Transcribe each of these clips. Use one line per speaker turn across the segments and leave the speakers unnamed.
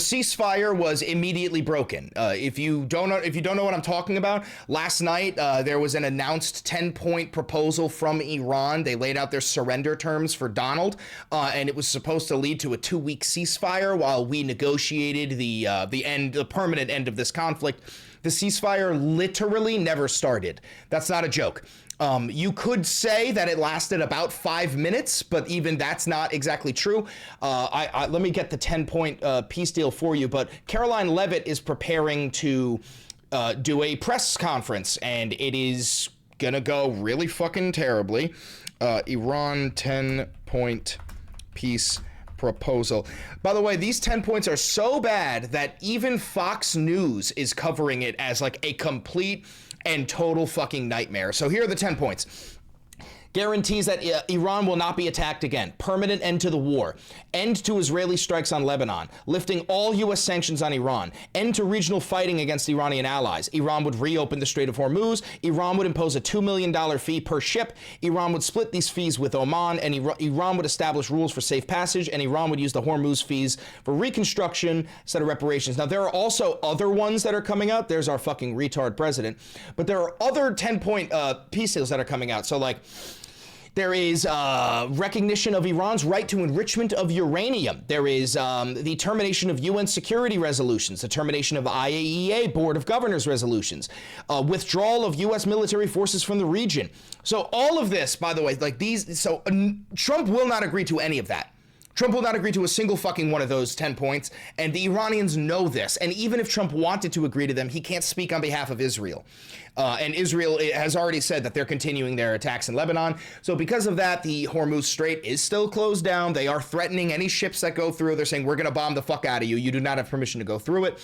ceasefire was immediately broken. If you don't know what I'm talking about, last night there was an announced 10-point proposal from Iran. They laid out their surrender terms for Donald, and it was supposed to lead to a 2-week ceasefire while we negotiated the permanent end of this conflict. The ceasefire literally never started. That's not a joke. You could say that it lasted about 5 minutes, but even that's not exactly true. Let me get the 10-point peace deal for you, but Caroline Leavitt is preparing to do a press conference, and it is gonna go really fucking terribly. Iran 10-point peace proposal. By the way, these 10 points are so bad that even Fox News is covering it as like a complete and total fucking nightmare. So here are the 10 points. Guarantees that Iran will not be attacked again. Permanent end to the war. End to Israeli strikes on Lebanon. Lifting all U.S. sanctions on Iran. End to regional fighting against Iranian allies. Iran would reopen the Strait of Hormuz. Iran would impose a $2 million fee per ship. Iran would split these fees with Oman. And Iran would establish rules for safe passage. And Iran would use the Hormuz fees for reconstruction instead of reparations. Now, there are also other ones that are coming out. There's our fucking retard president. But there are other 10-point peace deals that are coming out. So, like, there is recognition of Iran's right to enrichment of uranium. There is the termination of UN security resolutions, the termination of IAEA Board of Governors resolutions, withdrawal of U.S. military forces from the region. So all of this, by the way, like Trump will not agree to any of that. Trump will not agree to a single fucking one of those 10 points, and the Iranians know this. And even if Trump wanted to agree to them, he can't speak on behalf of Israel. And Israel has already said that they're continuing their attacks in Lebanon. So because of that, the Hormuz Strait is still closed down. They are threatening any ships that go through. They're saying, we're going to bomb the fuck out of you. You do not have permission to go through it.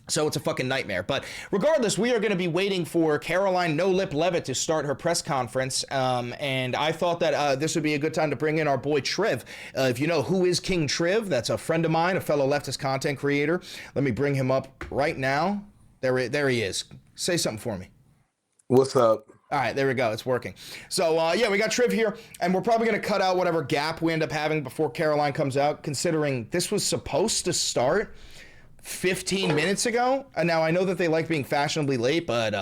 So it's a fucking nightmare. But regardless, we are going to be waiting for Caroline No Lip Leavitt to start her press conference. And I thought that this would be a good time to bring in our boy Triv. If you know who is King Triv, that's a friend of mine, a fellow leftist content creator. Let me bring him up right now. There he is. Say something for me.
What's up?
All right, there we go. It's working. So, yeah, we got Triv here, and we're probably going to cut out whatever gap we end up having before Caroline comes out, considering this was supposed to start 15 minutes ago. And now I know that they like being fashionably late, but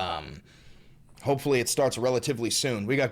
hopefully it starts relatively soon. We got...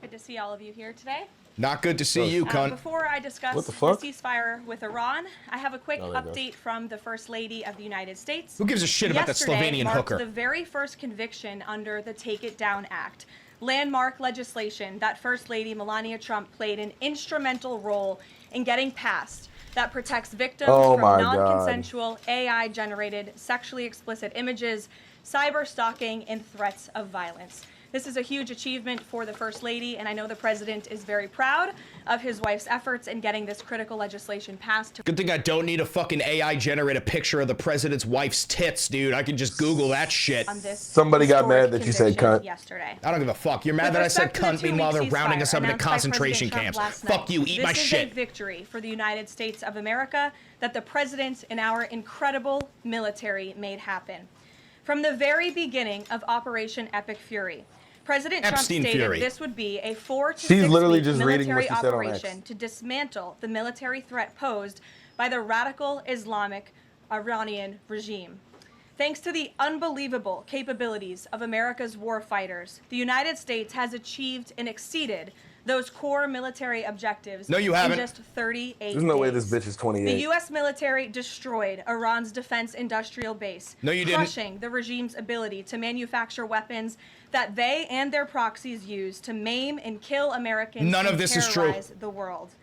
Good to see all of you here today.
Not good to see you, cunt.
Before I discuss the ceasefire with Iran, I have a quick update from the First Lady of the United States.
Who gives a shit about that Slovenian hooker?
The very first conviction under the Take It Down Act, landmark legislation that First Lady Melania Trump played an instrumental role in getting passed, that protects victims from non-consensual AI-generated sexually explicit images, cyber stalking, and threats of violence. This is a huge achievement for the First Lady, and I know the President is very proud of his wife's efforts in getting this critical legislation passed.
Good thing I don't need a fucking AI generate a picture of the President's wife's tits, dude. I can just Google that shit.
Somebody got mad that you said cunt.
Yesterday.
I don't give a fuck. You're mad that I said cunt, meanwhile they're rounding us up into concentration camps. Fuck you, eat my shit.
This is a victory for the United States of America that the President and our incredible military made happen. From the very beginning of Operation Epic Fury, President Trump stated this would be a 4 to 6 week military operation to dismantle the military threat posed by the radical Islamic Iranian regime. Thanks to the unbelievable capabilities of America's war fighters, the United States has achieved and exceeded those core military objectives in just 38 days.
There's no way this bitch is 28.
The U.S. military destroyed Iran's defense industrial base, crushing the regime's ability to manufacture weapons that they and their proxies use to maim and kill Americans
and terrorize
the world.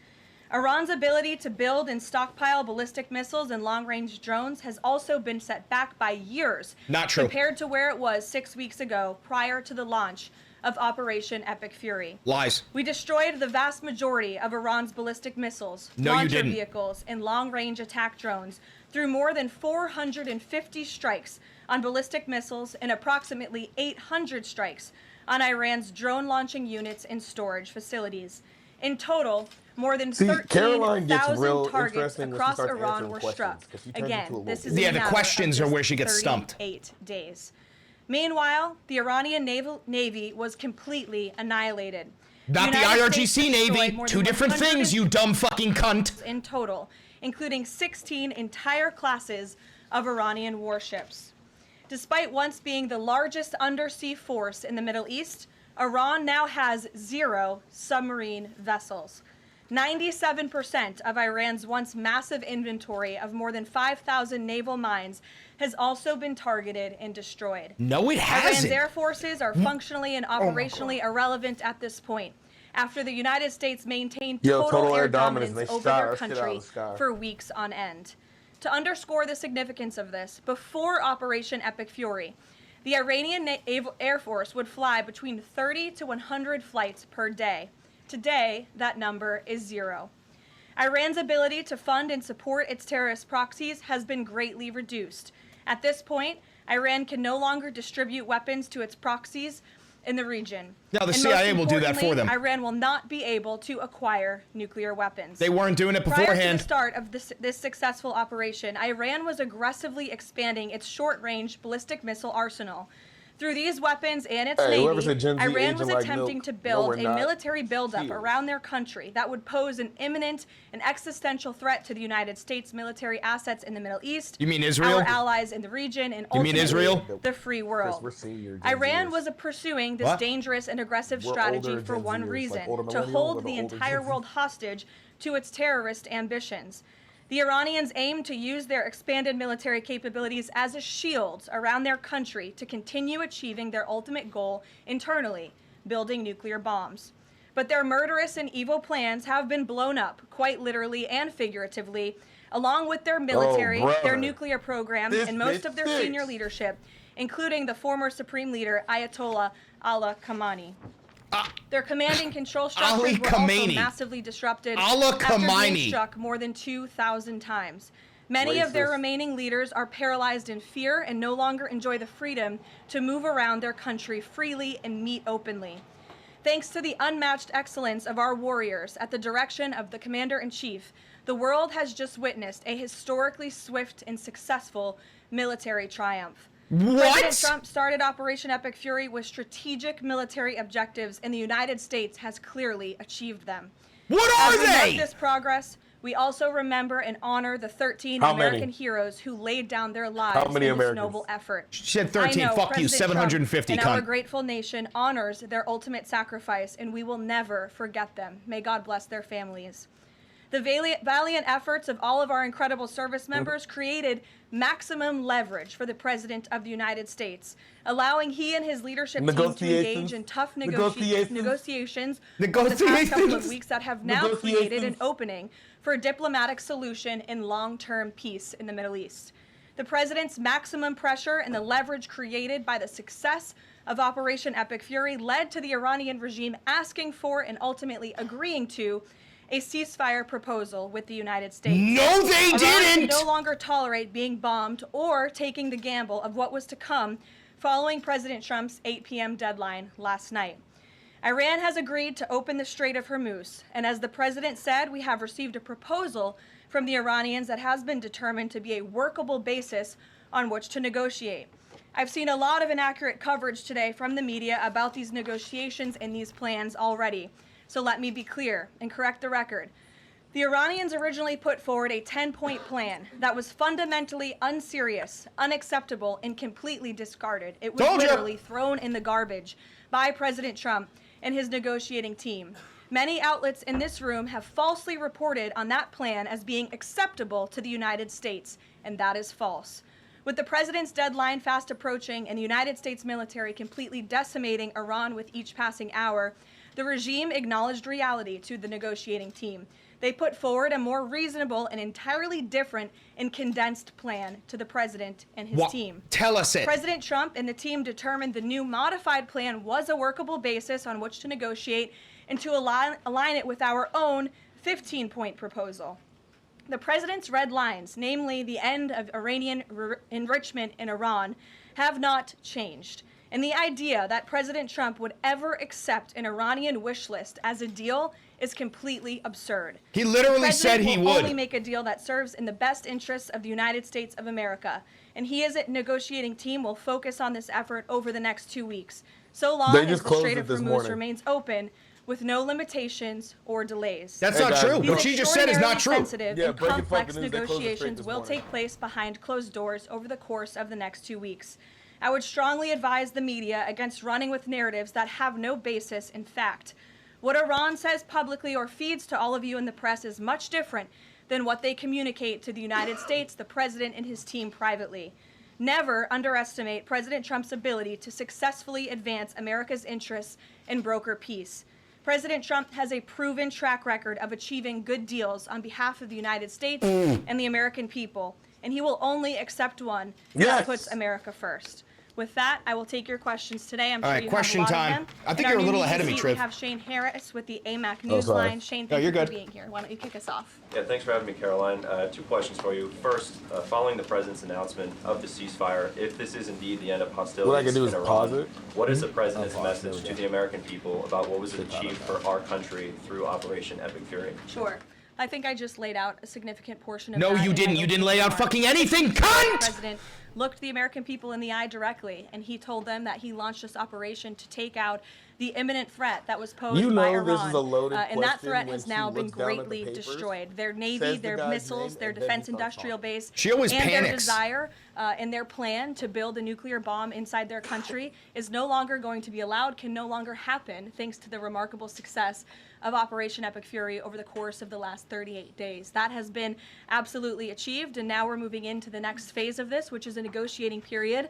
Iran's ability to build and stockpile ballistic missiles and long-range drones has also been set back by years compared to where it was 6 weeks ago prior to the launch of Operation Epic Fury.
Lies.
We destroyed the vast majority of Iran's ballistic missiles, launcher vehicles, and long-range attack drones through more than 450 strikes on ballistic missiles and approximately 800 strikes on Iran's drone-launching units and storage facilities. In total, more than 13,000 targets across Iran were struck. Again, this is
the questions are where she gets stumped.
38 days. Meanwhile, the Iranian Navy was completely annihilated.
Not the IRGC Navy. Two different things, you dumb fucking cunt.
In total, including 16 entire classes of Iranian warships. Despite once being the largest undersea force in the Middle East, Iran now has 0 submarine vessels. 97% of Iran's once massive inventory of more than 5,000 naval mines has also been targeted and destroyed.
No, it hasn't.
Iran's air forces are functionally and operationally irrelevant at this point, after the United States maintained total air dominance over their country for weeks on end. To underscore the significance of this, before Operation Epic Fury, the Iranian Air Force would fly between 30 to 100 flights per day. Today, that number is 0. Iran's ability to fund and support its terrorist proxies has been greatly reduced. At this point, Iran can no longer distribute weapons to its proxies in the region.
No, the CIA will do that for them.
Iran will not be able to acquire nuclear weapons.
They weren't doing it beforehand.
Prior to the start of this successful operation, Iran was aggressively expanding its short-range ballistic missile arsenal. Through these weapons and its navy, Iran was attempting to build a military buildup around their country that would pose an imminent and existential threat to the United States military assets in the Middle East.
You mean Israel?
Our allies in the region, and ultimately the free world. Iran was pursuing this dangerous and aggressive strategy for one reason: to hold the entire world hostage to its terrorist ambitions. The Iranians aim to use their expanded military capabilities as a shield around their country to continue achieving their ultimate goal internally, building nuclear bombs. But their murderous and evil plans have been blown up, quite literally and figuratively, along with their military, their nuclear program, and most of their senior leadership, including the former Supreme Leader, Ayatollah Ali Khamenei. Their command and control structures were also massively disrupted after being struck more than 2,000 times. Many of their remaining leaders are paralyzed in fear and no longer enjoy the freedom to move around their country freely and meet openly. Thanks to the unmatched excellence of our warriors at the direction of the Commander-in-Chief, the world has just witnessed a historically swift and successful military triumph. President Trump started Operation Epic Fury with strategic military objectives, and the United States has clearly achieved them.
What are
they? As we mark this progress, we also remember and honor the 13 American heroes who laid down their lives in this noble effort.
She said 13. Fuck you. 750.
And our grateful nation honors their ultimate sacrifice, and we will never forget them. May God bless their families. The valiant efforts of all of our incredible service members created maximum leverage for the President of the United States, allowing he and his leadership team to engage in tough negotiations over the past couple of weeks that have now created an opening for a diplomatic solution and long-term peace in the Middle East. The President's maximum pressure and the leverage created by the success of Operation Epic Fury led to the Iranian regime asking for and ultimately agreeing to a ceasefire proposal with the United States.
No, they didn't!
Iran could no longer tolerate being bombed or taking the gamble of what was to come following President Trump's 8 p.m. deadline last night. Iran has agreed to open the Strait of Hormuz, and as the President said, we have received a proposal from the Iranians that has been determined to be a workable basis on which to negotiate. I've seen a lot of inaccurate coverage today from the media about these negotiations and these plans already. So let me be clear and correct the record. The Iranians originally put forward a 10-point plan that was fundamentally unserious, unacceptable, and completely discarded. It was literally thrown in the garbage by President Trump and his negotiating team. Many outlets in this room have falsely reported on that plan as being acceptable to the United States, and that is false. With the President's deadline fast approaching and the United States military completely decimating Iran with each passing hour, the regime acknowledged reality to the negotiating team. They put forward a more reasonable and entirely different and condensed plan to the President and his team.
Tell us it.
President Trump and the team determined the new modified plan was a workable basis on which to negotiate and to align it with our own 15-point proposal. The President's red lines, namely the end of Iranian enrichment in Iran, have not changed. And the idea that President Trump would ever accept an Iranian wish list as a deal is completely absurd.
He literally said he would.
The President will only make a deal that serves in the best interests of the United States of America. And he as a negotiating team will focus on this effort over the next 2 weeks. So long as the Strait of Hormuz remains open, with no limitations or delays.
That's not true.
These
What she just said is not true.
Sensitive and
breaking
complex
fucking news, they closed the strait
negotiations
this
will
morning.
take place behind closed doors over the course of the next 2 weeks. I would strongly advise the media against running with narratives that have no basis in fact. What Iran says publicly or feeds to all of you in the press is much different than what they communicate to the United States, the president, and his team privately. Never underestimate President Trump's ability to successfully advance America's interests and broker peace. President Trump has a proven track record of achieving good deals on behalf of the United States and the American people, and he will only accept one that puts America first. With that, I will take your questions today. I'm sure you
question
have a lot
time.
of them.
I think
In
you're
our
a little
new
ahead of me,
seat,
Triv.
We have Shane Harris with the AMAC
sorry.
Newsline. Shane, thank
you're
you for
good.
being here. Why don't you kick us off?
Yeah, thanks for having me, Caroline. 2 questions for you. First, following the president's announcement of the ceasefire, if this is indeed the end of hostilities
What I can do is
in Iran,
pause it.
what is the president's
pause, there
message
we
to
go.
the American people about what was achieved for our country through Operation Epic Fury?
Sure. I think I just laid out a significant portion of
No,
that
you
in my
didn't. You didn't
opening
lay out
remarks.
fucking anything,
The
cunt!
president looked the American people in the eye directly, and he told them that he launched this operation to take out the imminent threat that was posed
You
by
know
Iran.
this is a loaded
and that
question
threat
when
has
she
now been
looks down at the
greatly
papers,
destroyed. Their Navy,
says the
their
guy's
missiles,
name,
their
and then
defense
he starts
industrial
talking.
base,
She always
and their
panics.
desire and their plan to build a nuclear bomb inside their country is no longer going to be allowed, can no longer happen, thanks to the remarkable success of Operation Epic Fury over the course of the last 38 days. That has been absolutely achieved, and now we're moving into the next phase of this, which is a negotiating period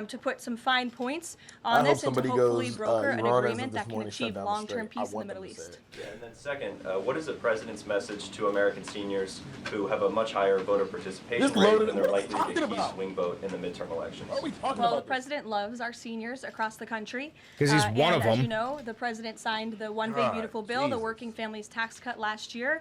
to put some fine points on
I hope
this and to
somebody
hopefully
goes,
broker an
Iran as of
agreement
this
that can
morning shut
achieve
down the
long-term
strait. I
peace in the
want
Middle
them to say
East.
it.
Yeah, and then second, what is the president's message to American seniors who have a much higher voter participation
Just
rate
loaded-
and they're
what are we
likely to
talking
get a key
about?
swing vote in the midterm elections?
What are we talking
Well, the
about?
president loves our seniors across the country.
'Cause he's one
and
of
As
them.
you know, the president signed the One Big
God,
Beautiful Bill, the
Jesus.
Working Families Tax Cut last year,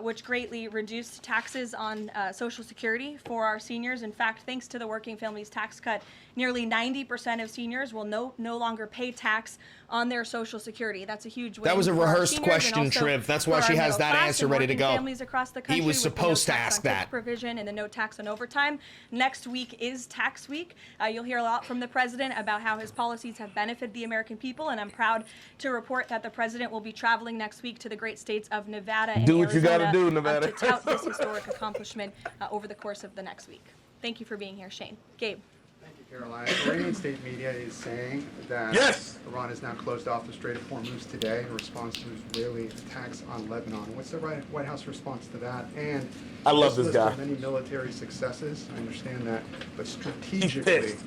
which greatly reduced taxes on Social Security for our seniors. In fact, thanks to the Working Families Tax Cut, nearly 90% of seniors will no longer pay tax on their Social Security. That's a huge win.
That was a
for our
rehearsed
seniors and
question,
also
Triv. That's why
for
she
our
has
middle
that
class
answer
and
ready to
working
go.
families across the
He
country
was
with the
supposed to
tax
ask
on tips
that.
provision and the no tax on overtime. Next week is tax week. You'll hear a lot from the president about how his policies have benefited the American people, and I'm proud to report that the president will be traveling next week to the great states of Nevada and
Do what you
Arizona
gotta do, Nevada.
to tout this historic accomplishment over the course of the next week. Thank you for being here, Shane. Gabe.
Thank you, Caroline. Iranian state media is saying that
Yes!
Iran has now closed off the Strait of Hormuz today in response to Israeli attacks on Lebanon. What's the White House response to that? And
I love this
list
guy.
of many military successes, I understand that, but
He's
strategically,
pissed.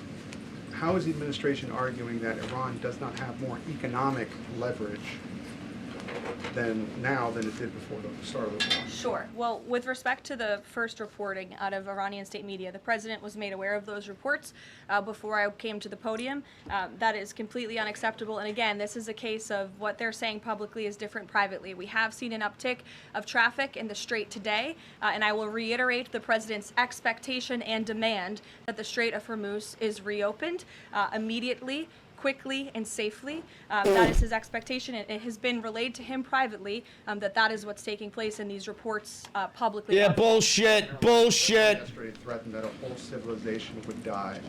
how is the administration arguing that Iran does not have more economic leverage than it did before the start of the war?
Sure. Well, with respect to the first reporting out of Iranian state media, the president was made aware of those reports before I came to the podium. That is completely unacceptable. And again, this is a case of what they're saying publicly is different privately. We have seen an uptick of traffic in the Strait today, and I will reiterate the president's expectation and demand that the Strait of Hormuz is reopened immediately, quickly and safely. That is his expectation. It has been relayed to him privately that is what's taking place in these reports publicly.
Yeah, bullshit, bullshit.
Yesterday threatened that a whole civilization would die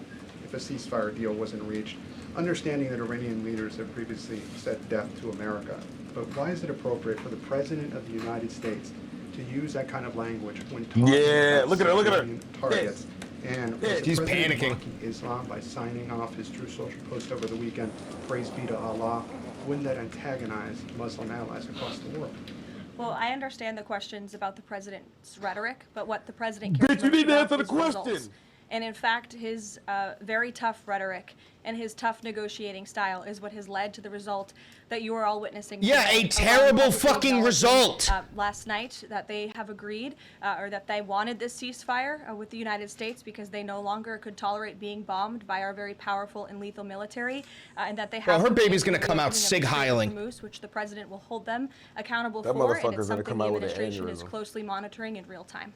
if a ceasefire deal wasn't reached, understanding that Iranian leaders have previously said death to America. But why is it appropriate for the President of the United States to use that kind of language when talking
Yeah,
about
look at her, look at her.
civilian targets? And was the
He's
President
panicking.
mocking Islam by signing off his True Social post over the weekend, praise be to Allah? Wouldn't that antagonize Muslim allies across the world?
Well, I understand the questions about the president's rhetoric, but what the president cares
Bitch, you
most
need to
about
answer the
is results.
question.
And in fact, his very tough rhetoric and his tough negotiating style is what has led to the result that you are all witnessing
Yeah,
today.
a
Iran
terrible
publicly
fucking
acknowledging,
result.
Last night that they have agreed or that they wanted this ceasefire with the United States because they no longer could tolerate being bombed by our very powerful and lethal military, and that they have.
Well, her
to
baby's
begin
gonna
the
come out
reopening of the Strait of
sig-heiling.
Hormuz, which the president will hold them accountable
That
for, and
motherfucker's
it's
gonna
something
come
the
out with an
administration is
aneurysm.
closely monitoring in real time.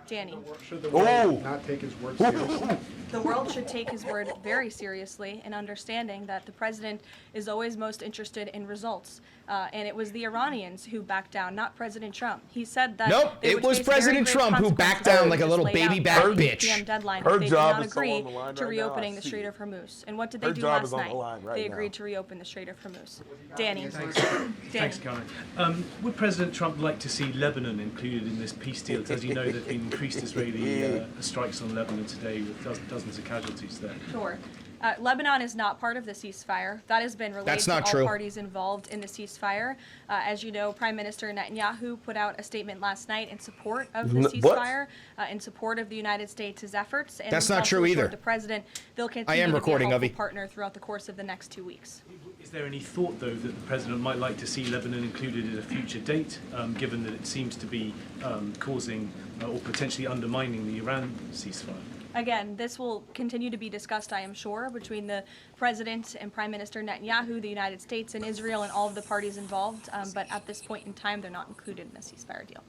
Danny.
Should the
Oh!
world not take his word seriously?
The world should take his word very seriously. obviously, in understanding that the president is always most interested in results. And it was the Iranians who backed down, not President Trump. He said that
Nope, it was President Trump who backed down like a little baby back bitch.
Deadline
Her
if they did
job
not
is so
agree
on the line
to
right now,
reopening
I
the
see
Strait
it.
of Hormuz. And what did they
Her
do
job
last
is on the
night?
line right
They
now.
agreed to reopen the Strait of Hormuz. Danny.
Thanks, Caroline. Would President Trump like to see Lebanon included in this peace deal? As you know, there have been increased Israeli strikes on Lebanon today with dozens of casualties there.
Sure. Lebanon is not part of the ceasefire. That has been relayed
That's
to
not
all
true.
parties involved in the ceasefire. As you know, Prime Minister Netanyahu put out a statement last night in support of the ceasefire, in support of the United States' efforts. And
That's
he's
not
also
true
assured
either.
The president, they'll
I
continue
am
to
recording,
be a
Avi.
helpful partner throughout the course of the next 2 weeks.
Is there any thought, though, that the president might like to see Lebanon included at a future date, given that it seems to be causing or potentially undermining the Iran ceasefire?
Again, this will continue to be discussed, I am sure, between the President and Prime Minister Netanyahu, the United States and Israel, and all of the parties involved. But at this point in time, they're not included in the ceasefire deal.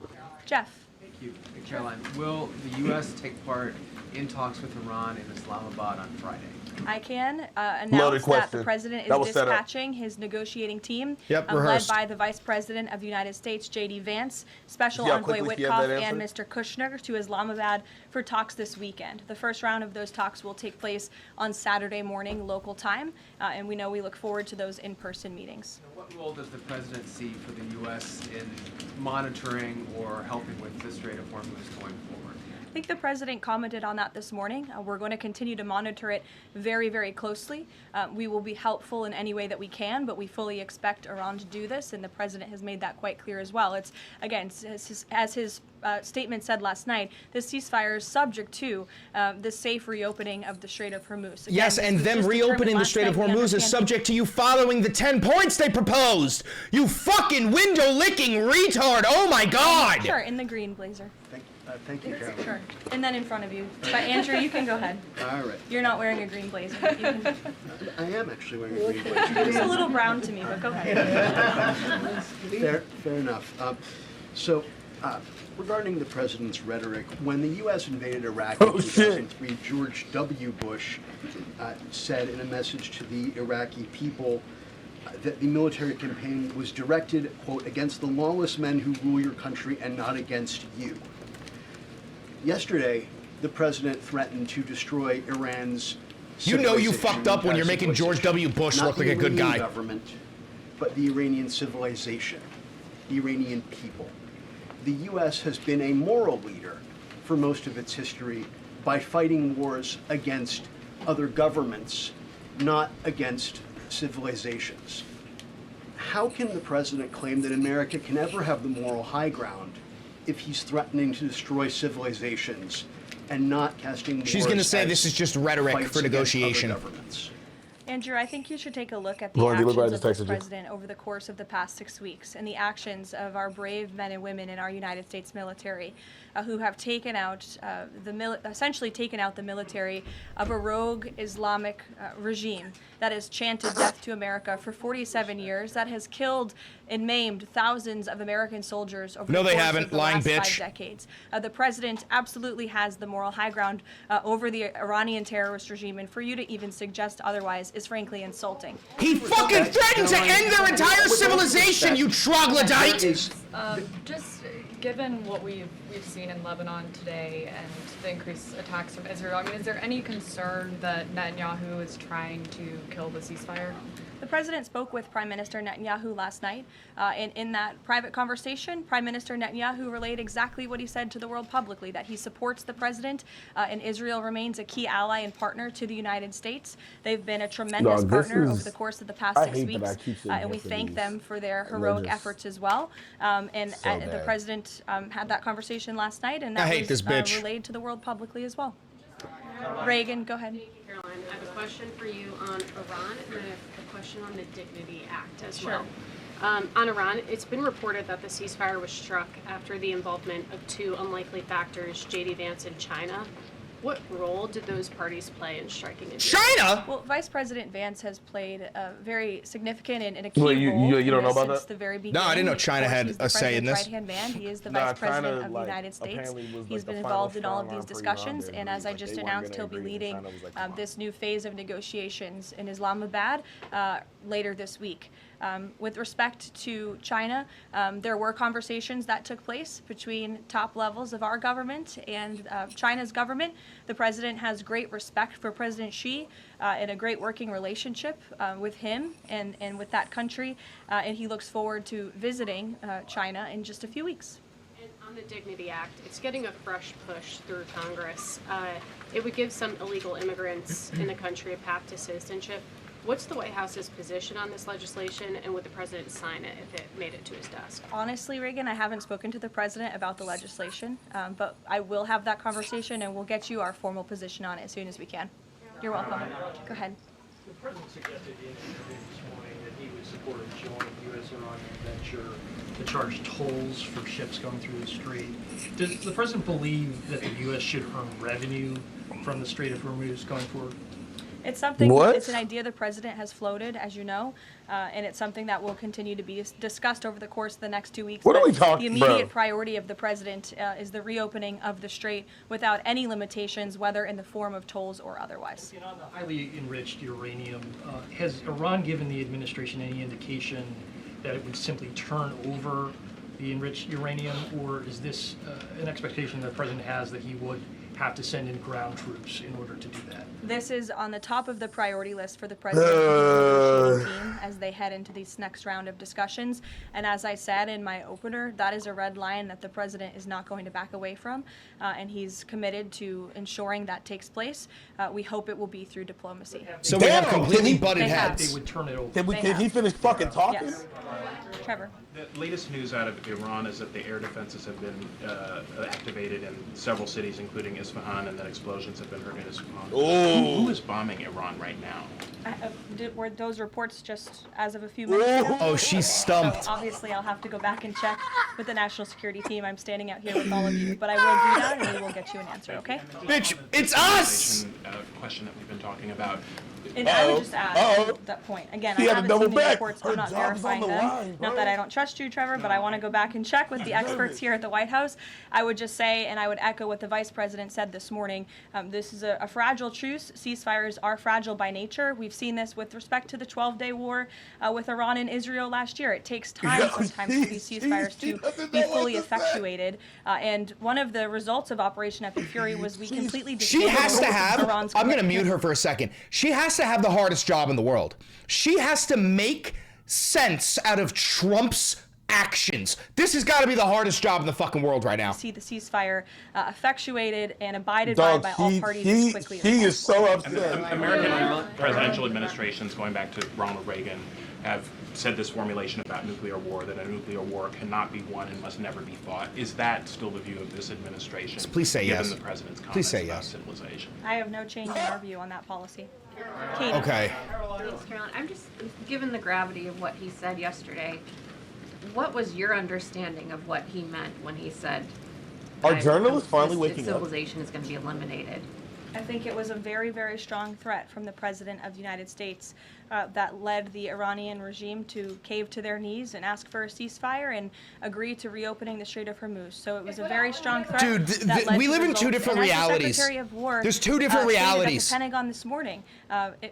Jeff.
Thank you. Caroline, will the U.S. take part in talks with Iran in Islamabad on Friday?
I can
Loaded
announce that
question.
the president
That
is
was set up.
dispatching his negotiating team,
Yep,
led
rehearsed.
by the Vice President of the United States, J.D. Vance, Special
See how
Envoy
quickly she had
Witkoff,
that
and
answer?
Mr. Kushner to Islamabad for talks this weekend. The first round of those talks will take place on Saturday morning local time, and we know we look forward to those in-person meetings.
What role does the president see for the U.S. in monitoring or helping with the Strait of Hormuz going forward?
I think the president commented on that this morning. We're going to continue to monitor it very, very closely. We will be helpful in any way that we can, but we fully expect Iran to do this, and the president has made that quite clear as well. It's, again, as his statement said last night, the ceasefire is subject to the safe reopening of the Strait of Hormuz. Again,
Yes,
this
and
was
them
just
reopening
determined
the
last
Strait of
night. We
Hormuz is
understand
subject to you following the 10 points they proposed. You fucking window-licking retard. Oh my God.
Sure, in the green blazer.
Thank you, Caroline.
Sure. And then in front of you. But Andrew, you can go ahead.
All right.
You're not wearing a green blazer. You can,
I am actually wearing a green blazer.
it's a little brown to me, but go ahead.
Fair enough. Regarding the president's rhetoric, when the U.S. invaded Iraq in 2003, George W. Bush said in a message to the Iraqi people that the military campaign was directed, quote, against the lawless men who rule your country and not against you. Yesterday, the president threatened to destroy Iran's
You know you
civilization,
fucked up when you're making George W. Bush
not
look like
the
a good
Iranian
guy.
Government, but the Iranian civilization, the Iranian people. The U.S. has been a moral leader for most of its history by fighting wars against other governments, not against civilizations. How can the president claim that America can ever have the moral high ground if he's threatening to destroy civilizations and not casting wars?
She's gonna say
as
this is just rhetoric
fights
for
against
negotiation.
other governments?
Andrew, I think you should take a look at the
Lauren, do you
actions
look like I
of
just
the
texted you?
president over the course of the past 6 weeks and the actions of our brave men and women in our United States military who have taken out essentially taken out the military of a rogue Islamic regime that has chanted death to America for 47 years, that has killed and maimed thousands of American soldiers over
No,
the
they
course
haven't,
of the
lying
last
bitch.
5 decades. The president absolutely has the moral high ground over the Iranian terrorist regime, and for you to even suggest otherwise is frankly insulting.
He fucking threatened to end their entire civilization, you troglodyte!
Just given what we've seen in Lebanon today and the increased attacks from Israel, I mean, is there any concern that Netanyahu is trying to kill the ceasefire?
The president spoke with Prime Minister Netanyahu last night, and in that private conversation, Prime Minister Netanyahu relayed exactly what he said to the world publicly, that he supports the president, and Israel remains a key ally and partner to the United States. They've been a tremendous partner over the course of the past 6 weeks, and we thank them for their heroic efforts as well. The president had that conversation last night, and that was relayed to the world publicly as well. Reagan, go ahead.
Caroline, I have a question for you on Iran, and then I have a question on the Dignity Act as
Sure.
well. On Iran, it's been reported that the ceasefire was struck after the involvement of two unlikely factors, J.D. Vance and China. What role did those parties play in striking a deal?
China?
Well, Vice President Vance has played a very significant and a key
Wait,
role
you don't know about
since
that?
the very beginning.
No, I didn't know
Of
China
course,
had
he's the
a say in
president's
this.
right-hand man. He is the
Nah,
Vice President
China,
of the
like,
United States.
apparently was,
He's
like, the
been
final
involved in all of
strong
these
arm for
discussions,
Iran.
and as I just announced, he'll be leading this new phase of negotiations in Islamabad later this week. With respect to China, there were conversations that took place between top levels of our government and China's government. The president has great respect for President Xi and a great working relationship with him and with that country, and he looks forward to visiting China in just a few weeks.
And on the Dignity Act, it's getting a fresh push through Congress. It would give some illegal immigrants in the country a path to citizenship. What's the White House's position on this legislation, and would the president sign it if it made it to his desk?
Honestly, Reagan, I haven't spoken to the president about the legislation, but I will have that conversation and we'll get you our formal position on it as soon as we can. You're welcome. Go ahead.
The president suggested in an interview this morning that he would support a joint U.S.-Iranian venture to charge tolls for ships going through the strait. Does the president believe that the U.S. should earn revenue from the Strait of Hormuz going forward?
It's something,
What?
it's an idea the president has floated, as you know, and it's something that will continue to be discussed over the course of the next 2 weeks.
What are
But
we talking
the immediate
about?
priority of the president is the reopening of the strait without any limitations, whether in the form of tolls or otherwise.
And on the highly enriched uranium, has Iran given the administration any indication that it would simply turn over the enriched uranium, or is this an expectation that the president has that he would have to send in ground troops in order to do that?
This is on the top of the priority list for the president and his negotiating team as they head into this next round of discussions. And as I said in my opener, that is a red line that the president is not going to back away from, and he's committed to ensuring that takes place. We hope it will be through diplomacy.
So we have
Damn,
completely
can
butted
They have.
They
heads.
would turn it over.
Can he finish fucking talking?
Yes. Trevor.
The latest news out of Iran is that the air defenses have been activated in several cities, including Isfahan, and that explosions have been heard in Isfahan. Who is bombing Iran right now?
Were those reports just as of a few minutes ago?
Oh, she's stumped.
So obviously, I'll have to go back and check with the national security team. I'm standing out here with all of you, but I will do that, and we will get you an answer, okay?
Bitch, it's us!
Question that we've been talking about.
And I would just add that point. Again, I
He had to
haven't
double
seen the
back.
reports.
Her
I'm not
job's on
verifying
the
them.
line,
Not
bro.
that I don't trust you, Trevor, but I want to go back and check with the experts here at the White House. I would just say, and I would echo what the Vice President said this morning, this is a fragile truce. Ceasefires are fragile by nature. We've seen this with respect to the 12-day war with Iran and Israel last year. It takes time sometimes for these ceasefires to be fully effectuated. And one of the results of Operation Epic Fury was we completely
She has to have,
Iran's
I'm going to
commitment.
mute her for a second. She has to have the hardest job in the world. She has to make sense out of Trump's actions. This has got to be the hardest job in the fucking world right now.
See the ceasefire effectuated and abided
Dog,
by all parties as quickly as
he is
possible.
so upset.
American presidential administrations, going back to Ronald Reagan, have said this formulation about nuclear war, that a nuclear war cannot be won and must never be fought. Is that still the view of this administration?
Please say
given
yes.
the president's comments
Please say
about
yes.
civilization?
I have no change in our view on that policy. Katie.
Okay.
Thanks, Caroline. I'm just, given the gravity of what he said yesterday, what was your understanding of what he meant when he said,
Are journalists finally waking up?
civilization is going to be eliminated?
I think it was a very, very strong threat from the President of the United States that led the Iranian regime to cave to their knees and ask for a ceasefire and agree to reopening the Strait of Hormuz. So it was a very strong threat.
Dude,
that led
we
to
live in
results.
two different
And as the
realities.
Secretary of War,
There's two different
stated
realities.
At the Pentagon this morning,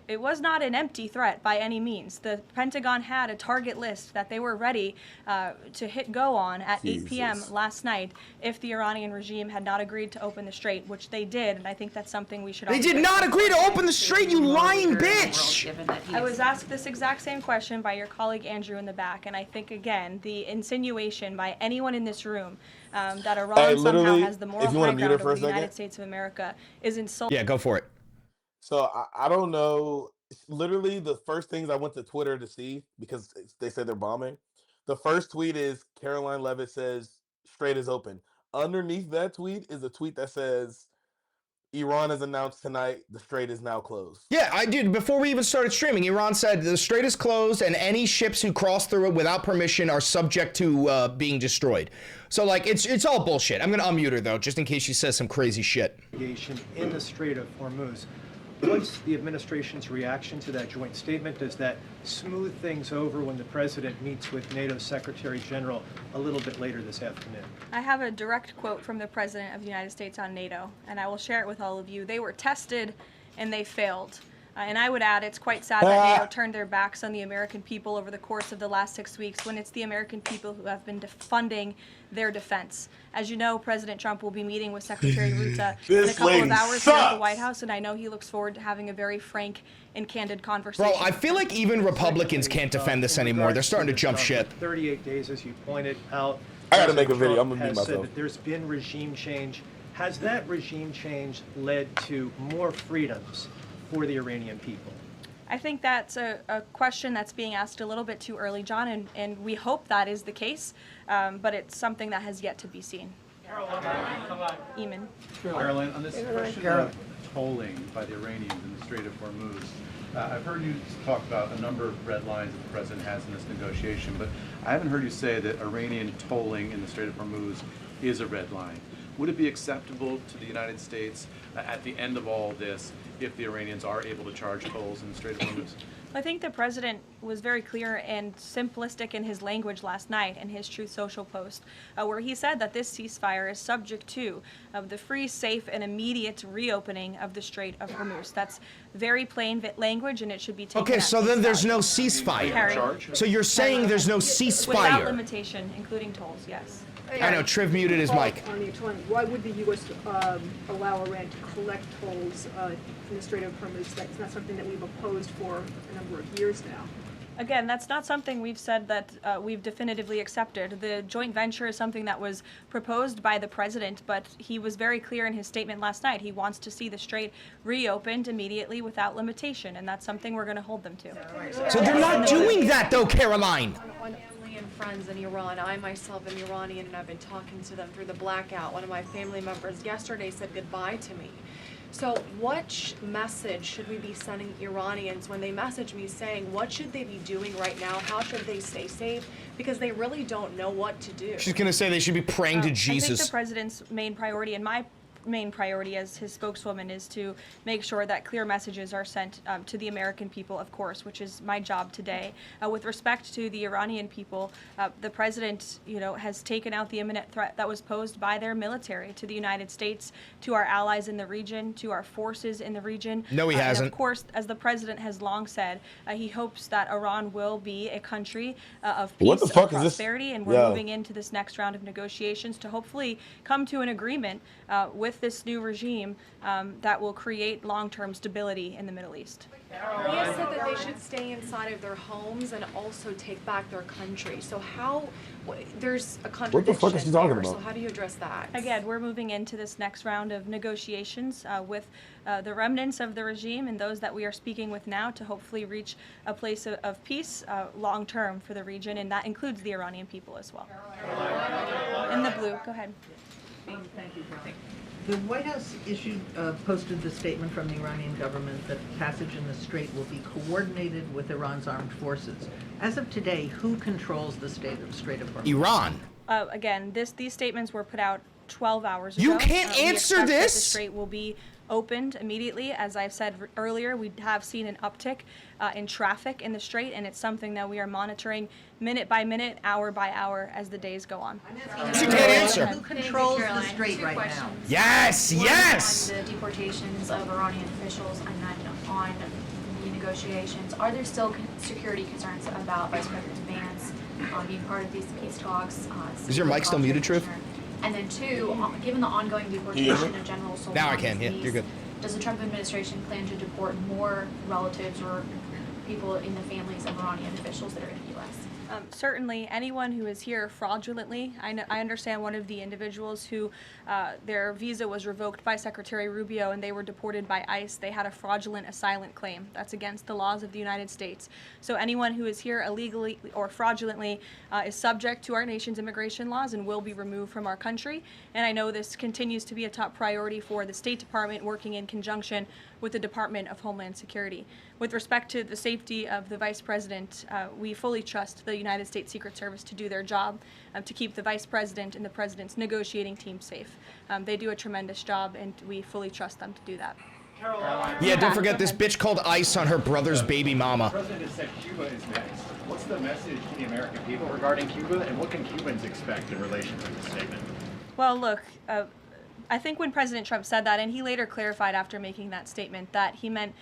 it was not an empty threat by any means. The Pentagon had a target list that they were ready to hit go on at 8 p.m. last night if the Iranian regime had not agreed to open the strait, which they did, and I think that's something we should all
They
be
did not agree to open the strait, you lying bitch!
I was asked this exact same question by your colleague Andrew in the back, and I think, again, the insinuation by anyone in this room that Iran somehow
literally,
has the moral
if you wanna
high
mute
ground
her for
over
a
the
second.
United States of America is insulting.
Yeah, go for it.
So I don't know. Literally, the first things I went to Twitter to see, because they said they're bombing. The first tweet is Caroline Levitt says, "Strait is open." Underneath that tweet is a tweet that says, Iran has announced tonight the strait is now closed.
Yeah, I did. Before we even started streaming, Iran said the strait is closed and any ships who cross through it without permission are subject to being destroyed. So, like, it's all bullshit. I'm going to unmute her, though, just in case she says some crazy shit.
In the Strait of Hormuz. What's the administration's reaction to that joint statement? Does that smooth things over when the president meets with NATO Secretary General a little bit later this afternoon?
I have a direct quote from the President of the United States on NATO, and I will share it with all of you. They were tested, and they failed. And I would add, it's quite sad that NATO turned their backs on the American people over the course of the last 6 weeks when it's the American people who have been funding their defense. As you know, President Trump will be meeting with Secretary Ruta in a couple of hours here at the White House, and I know he looks forward to having a very frank and candid conversation.
Bro, I feel like even Republicans can't defend this anymore. They're starting to jump ship.
38 days, as you pointed out.
I gotta make a video. I'm gonna mute
has said
myself.
that there's been regime change. Has that regime change led to more freedoms for the Iranian people?
I think that's a question that's being asked a little bit too early, John, and we hope that is the case, but it's something that has yet to be seen. Eamon.
Caroline, on this question of tolling by the Iranians in the Strait of Hormuz, I've heard you talk about a number of red lines that the president has in this negotiation, but I haven't heard you say that Iranian tolling in the Strait of Hormuz is a red line. Would it be acceptable to the United States at the end of all this if the Iranians are able to charge tolls in the Strait of Hormuz?
I think the president was very clear and simplistic in his language last night in his Truth Social post, where he said that this ceasefire is subject to the free, safe, and immediate reopening of the Strait of Hormuz. That's very plain language, and it should be taken.
Okay, so then there's no ceasefire. So you're saying there's no ceasefire?
Without limitation, including tolls, yes.
I know, Triv muted his mic.
Why would the U.S. allow Iran to collect tolls in the Strait of Hormuz? That's not something that we've opposed for a number of years now.
Again, that's not something we've said that we've definitively accepted. The joint venture is something that was proposed by the president, but he was very clear in his statement last night. He wants to see the strait reopened immediately without limitation, and that's something we're going to hold them to.
So they're not doing that, though, Caroline.
And friends in Iran. I myself am Iranian, and I've been talking to them through the blackout. One of my family members yesterday said goodbye to me. So what message should we be sending Iranians when they message me saying what should they be doing right now? How should they stay safe? Because they really don't know what to do.
She's going to say they should be praying to Jesus.
I think the president's main priority, and my main priority as his spokeswoman, is to make sure that clear messages are sent to the American people, of course, which is my job today. With respect to the Iranian people, the president, has taken out the imminent threat that was posed by their military to the United States, to our allies in the region, to our forces in the region.
No, he hasn't.
And of course, as the president has long said, he hopes that Iran will be a country of peace, of prosperity, and we're moving into this next round of negotiations to hopefully come to an agreement with this new regime that will create long-term stability in the Middle East.
He has said that they should stay inside of their homes and also take back their country. So there's a contradiction.
What the fuck is she talking about?
So how do you address that?
Again, we're moving into this next round of negotiations with the remnants of the regime and those that we are speaking with now to hopefully reach a place of peace long-term for the region, and that includes the Iranian people as well. In the blue, go ahead.
Thank you, Brian. The White House posted the statement from the Iranian government that passage in the strait will be coordinated with Iran's armed forces. As of today, who controls the Strait of Hormuz?
Iran.
Again, these statements were put out 12 hours ago.
You can't answer this?
The strait will be opened immediately. As I've said earlier, we have seen an uptick in traffic in the strait, and it's something that we are monitoring minute by minute, hour by hour as the days go on.
She can't answer.
Who controls the strait right now?
Yes, yes!
On the deportations of Iranian officials and then on the negotiations, are there still security concerns about Vice President Vance being part of these peace talks?
Is your mic still muted, Triv?
And then two, given the ongoing deportation of General Soleimani's
Now I can, yeah, you're good.
Does the Trump administration plan to deport more relatives or people in the families of Iranian officials that are in the U.S.?
Certainly, anyone who is here fraudulently, I understand one of the individuals who their visa was revoked by Secretary Rubio and they were deported by ICE. They had a fraudulent asylum claim. That's against the laws of the United States. So anyone who is here illegally or fraudulently is subject to our nation's immigration laws and will be removed from our country. And I know this continues to be a top priority for the State Department, working in conjunction with the Department of Homeland Security. With respect to the safety of the Vice President, we fully trust the United States Secret Service to do their job, to keep the Vice President and the President's negotiating team safe. They do a tremendous job, and we fully trust them to do that.
Yeah, don't forget this bitch called ICE on her brother's baby mama.
The president has said Cuba is next. What's the message to the American people regarding Cuba, and what can Cubans expect in relation to this statement?
Well, look, I think when President Trump said that, and he later clarified after making that statement, that he meant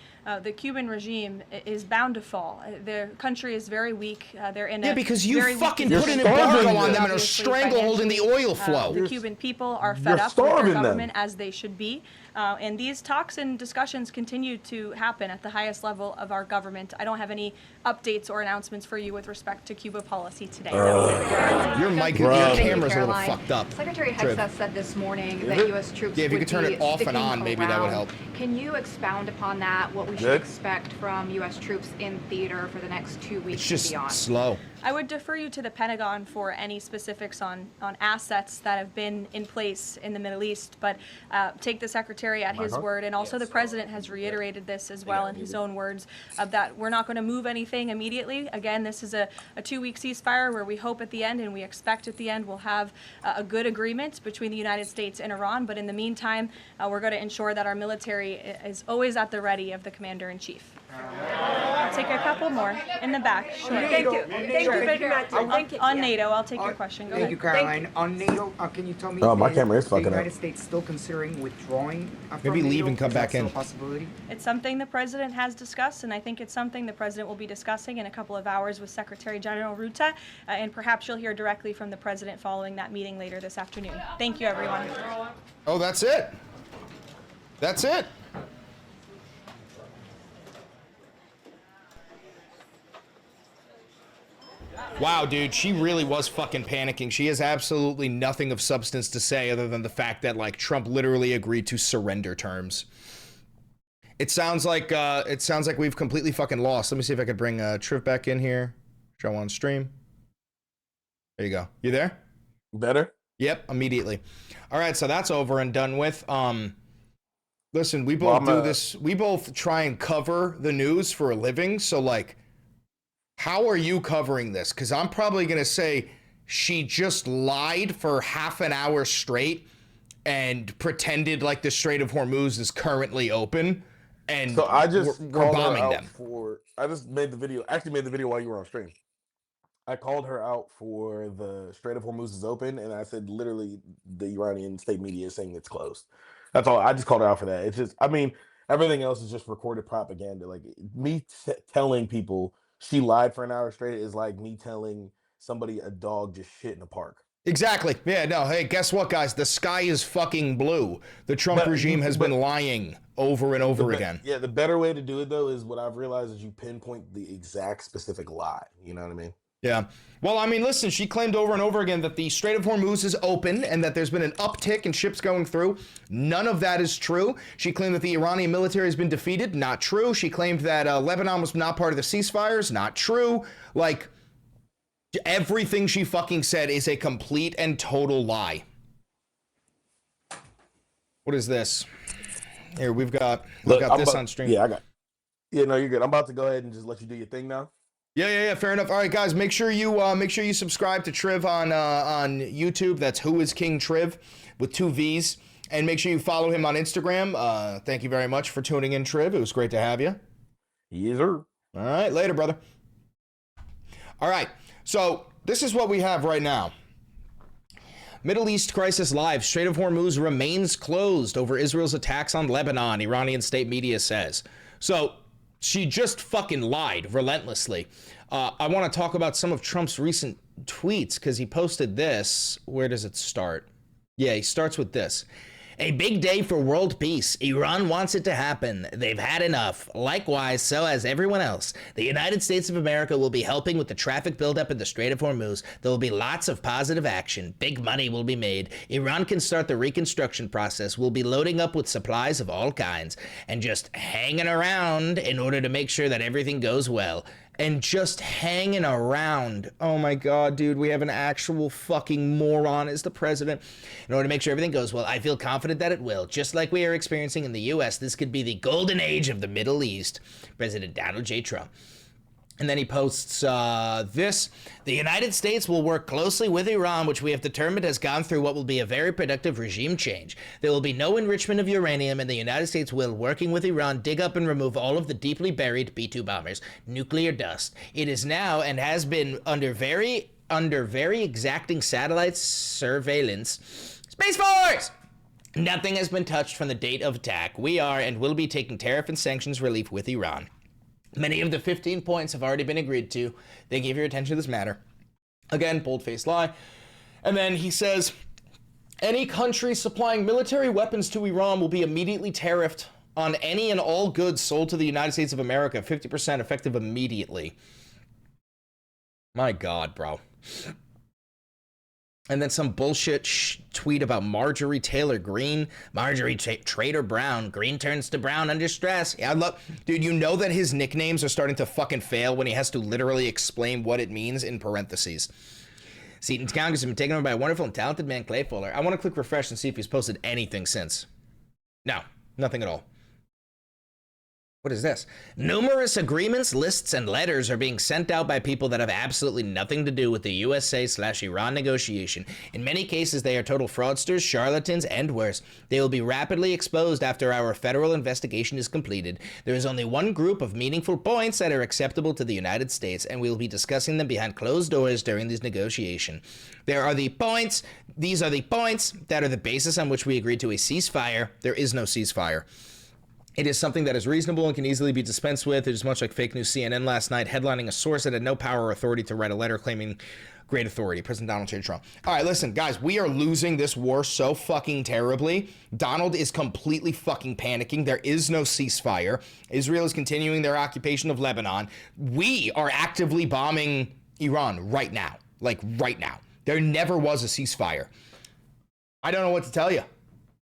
the Cuban regime is bound to fall. The country is very weak. They're in a
because you
very
fucking
weak
put an
position,
embargo on them and are
obviously,
strangleholding the oil flow.
The Cuban people are fed up with their government, as they should be. And these talks and discussions continue to happen at the highest level of our government. I don't have any updates or announcements for you with respect to Cuba policy today.
Your mic, your camera's a little fucked up.
Secretary
Triv.
Hegseth said this morning that
Is it?
U.S. troops
Yeah, if you
would
could turn
be
it off and
sticking
on, maybe that would
around.
help.
Can you expound upon that, what we should
Good.
expect from U.S. troops in theater for the next 2 weeks
It's just
and beyond?
slow.
I would defer you to the Pentagon for any specifics on assets that have been in place in the Middle East, but take the Secretary at his word, and also the President has reiterated this as well in his own words, that we're not going to move anything immediately. Again, this is a 2-week ceasefire where we hope at the end, and we expect at the end, we'll have a good agreement between the United States and Iran, but in the meantime, we're going to ensure that our military is always at the ready of the Commander-in-Chief. I'll take a couple more in the back. Sure.
Thank you. Thank you.
On NATO, I'll take your question. Go
Thank
ahead.
you, Caroline. On NATO, can you tell me
my
is
camera is
the
fucking up.
United States still considering withdrawing from
Maybe leave
NATO?
and come
Is that
back
still
in.
a possibility?
It's something the President has discussed, and I think it's something the President will be discussing in a couple of hours with Secretary General Ruta, and perhaps you'll hear directly from the President following that meeting later this afternoon. Thank you, everyone.
Oh, that's it. That's it. Wow, dude, she really was fucking panicking. She has absolutely nothing of substance to say other than the fact that, like, Trump literally agreed to surrender terms. It sounds like we've completely fucking lost. Let me see if I could bring Triv back in here. Show on stream. There you go. You there?
Better?
Yep, immediately. All right, so that's over and done with. Listen, we both do this. We both try and cover the news for a living. So, like, how are you covering this? Because I'm probably going to say she just lied for half an hour straight and pretended like the Strait of Hormuz is currently open. And
So I just
we're
called her
bombing
out
them.
I just made the video. Actually, made the video while you were on stream. I called her out for the Strait of Hormuz is open, and I said literally the Iranian state media is saying it's closed. That's all. I just called her out for that. It's just, I mean, everything else is just recorded propaganda. Like me telling people she lied for an hour straight is like me telling somebody a dog just shit in a park.
Exactly. Yeah, no, hey, guess what, guys? The sky is fucking blue. The Trump regime has been lying over and over again.
Yeah, the better way to do it, though, is what I've realized is you pinpoint the exact specific lie. You know what I mean?
Yeah. Well, I mean, listen, she claimed over and over again that the Strait of Hormuz is open and that there's been an uptick in ships going through. None of that is true. She claimed that the Iranian military has been defeated. Not true. She claimed that Lebanon was not part of the ceasefires. Not true. Like, everything she fucking said is a complete and total lie. What is this? Here, we've got this on stream.
Yeah, I got. Yeah, no, you're good. I'm about to go ahead and just let you do your thing now.
Yeah, fair enough. All right, guys, make sure you subscribe to Triv on YouTube. That's Who Is King Triv with 2 V's, and make sure you follow him on Instagram. Thank you very much for tuning in, Triv. It was great to have you.
Yes, sir.
All right, later, brother. All right, so this is what we have right now. Middle East Crisis Live. Strait of Hormuz remains closed over Israel's attacks on Lebanon, Iranian state media says. So she just fucking lied relentlessly. I want to talk about some of Trump's recent tweets because he posted this. Where does it start? Yeah, he starts with this. A big day for world peace. Iran wants it to happen. They've had enough. Likewise, so has everyone else. The United States of America will be helping with the traffic buildup in the Strait of Hormuz. There will be lots of positive action. Big money will be made. Iran can start the reconstruction process. We'll be loading up with supplies of all kinds and just hanging around in order to make sure that everything goes well. And just hanging around. Oh my God, dude, we have an actual fucking moron as the president. In order to make sure everything goes well, I feel confident that it will. Just like we are experiencing in the US, this could be the golden age of the Middle East. President Donald J. Trump. And then he posts this. The United States will work closely with Iran, which we have determined has gone through what will be a very productive regime change. There will be no enrichment of uranium, and the United States will, working with Iran, dig up and remove all of the deeply buried B-2 bombers, nuclear dust. It is now and has been under very exacting satellite surveillance. Space Force! Nothing has been touched from the date of attack. We are and will be taking tariff and sanctions relief with Iran. Many of the 15 points have already been agreed to. Thank you for your attention to this matter. Again, bold-faced lie. And then he says, any country supplying military weapons to Iran will be immediately tariffed on any and all goods sold to the United States of America, 50% effective immediately. My God, bro. And then some bullshit tweet about Marjorie Taylor Greene. Marjorie Trader Brown. Green turns to brown under stress. Yeah, dude, you know that his nicknames are starting to fucking fail when he has to literally explain what it means in parentheses. Seaton's Congress has been taken over by a wonderful and talented man, Clay Fuller. I want to click refresh and see if he's posted anything since. No, nothing at all. What is this? Numerous agreements, lists, and letters are being sent out by people that have absolutely nothing to do with the USA/Iran negotiation. In many cases, they are total fraudsters, charlatans, and worse. They will be rapidly exposed after our federal investigation is completed. There is only one group of meaningful points that are acceptable to the United States, and we will be discussing them behind closed doors during this negotiation. There are the points. These are the points that are the basis on which we agreed to a ceasefire. There is no ceasefire. It is something that is reasonable and can easily be dispensed with. It is much like fake news CNN last night, headlining a source that had no power or authority to write a letter claiming great authority. President Donald J. Trump. All right, listen, guys, we are losing this war so fucking terribly. Donald is completely fucking panicking. There is no ceasefire. Israel is continuing their occupation of Lebanon. We are actively bombing Iran right now. Like, right now. There never was a ceasefire. I don't know what to tell you.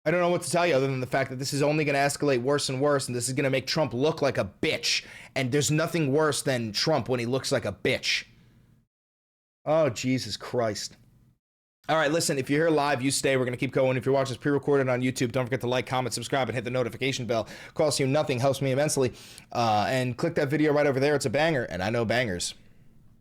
I don't know what to tell you other than the fact that this is only going to escalate worse and worse, and this is going to make Trump look like a bitch. And there's nothing worse than Trump when he looks like a bitch. Oh, Jesus Christ. All right, listen, if you're here live, you stay. We're going to keep going. If you're watching this pre-recorded on YouTube, don't forget to like, comment, subscribe, and hit the notification bell. Costs you nothing, helps me immensely. And click that video right over there. It's a banger, and I know bangers.